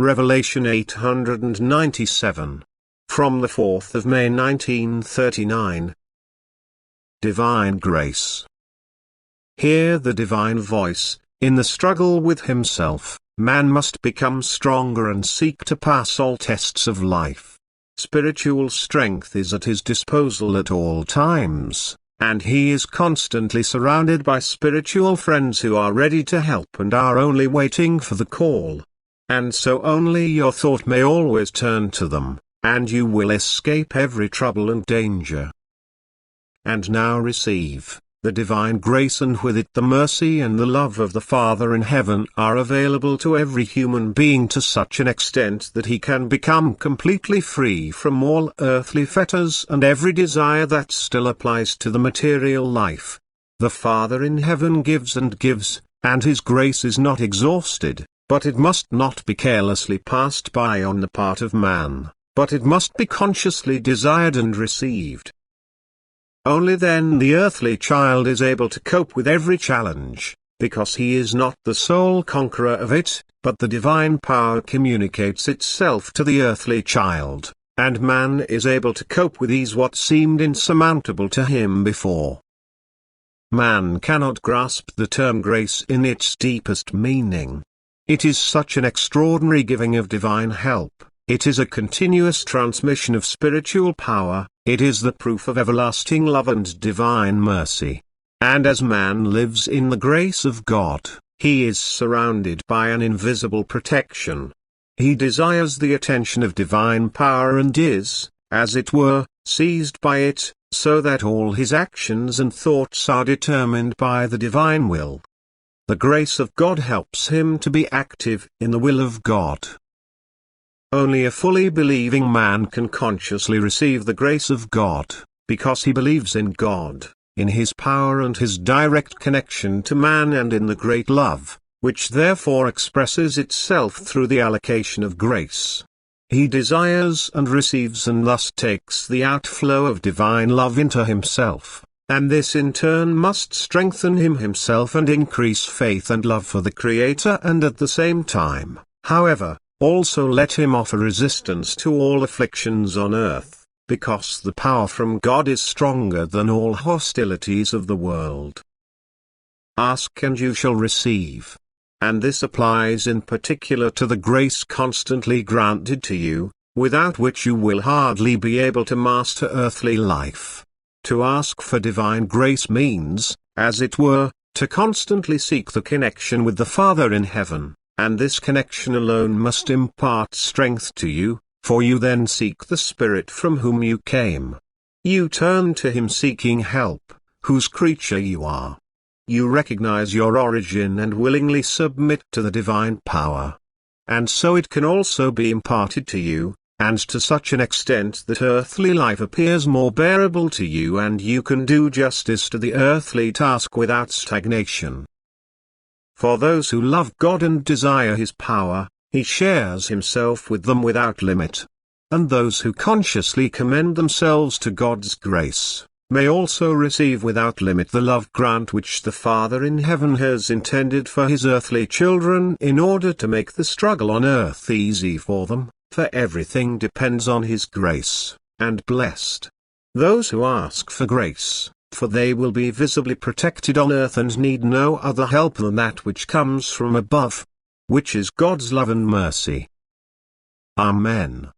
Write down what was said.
Revelation 897. From the 4th of May 1939. Divine Grace. Hear the divine voice. In the struggle with himself, man must become stronger and seek to pass all tests of life. Spiritual strength is at his disposal at all times, and he is constantly surrounded by spiritual friends who are ready to help and are only waiting for the call. And so only your thought may always turn to them, and you will escape every trouble and danger. And now receive the divine grace, and with it the mercy and the love of the Father in heaven are available to every human being to such an extent that he can become completely free from all earthly fetters and every desire that still applies to the material life. The Father in heaven gives and gives, and his grace is not exhausted, but it must not be carelessly passed by on the part of man, but it must be consciously desired and received. Only then the earthly child is able to cope with every challenge, because he is not the sole conqueror of it, but the divine power communicates itself to the earthly child, and man is able to cope with ease what seemed insurmountable to him before. Man cannot grasp the term grace in its deepest meaning. It is such an extraordinary giving of divine help. It is a continuous transmission of spiritual power, it is the proof of everlasting love and divine mercy. And as man lives in the grace of God, he is surrounded by an invisible protection. He desires the attention of divine power and is, as it were, seized by it, so that all his actions and thoughts are determined by the divine will. The grace of God helps him to be active in the will of God. Only a fully believing man can consciously receive the grace of God, because he believes in God, in his power and his direct connection to man, and in the great love, which therefore expresses itself through the allocation of grace. He desires and receives and thus takes the outflow of divine love into himself. And this in turn must strengthen him himself and increase faith and love for the Creator, and at the same time, however, also let him offer resistance to all afflictions on earth, because the power from God is stronger than all hostilities of the world. Ask and you shall receive. And this applies in particular to the grace constantly granted to you, without which you will hardly be able to master earthly life. To ask for divine grace means, as it were, to constantly seek the connection with the Father in heaven, and this connection alone must impart strength to you, for you then seek the Spirit from whom you came. You turn to him seeking help, whose creature you are. You recognize your origin and willingly submit to the divine power. And so it can also be imparted to you, and to such an extent that earthly life appears more bearable to you, and you can do justice to the earthly task without stagnation. For those who love God and desire his power, he shares himself with them without limit. And those who consciously commend themselves to God's grace, may also receive without limit the love grant which the Father in heaven has intended for his earthly children, in order to make the struggle on earth easy for them. For everything depends on his grace, and blessed those who ask for grace, for they will be visibly protected on earth and need no other help than that which comes from above, which is God's love and mercy. Amen.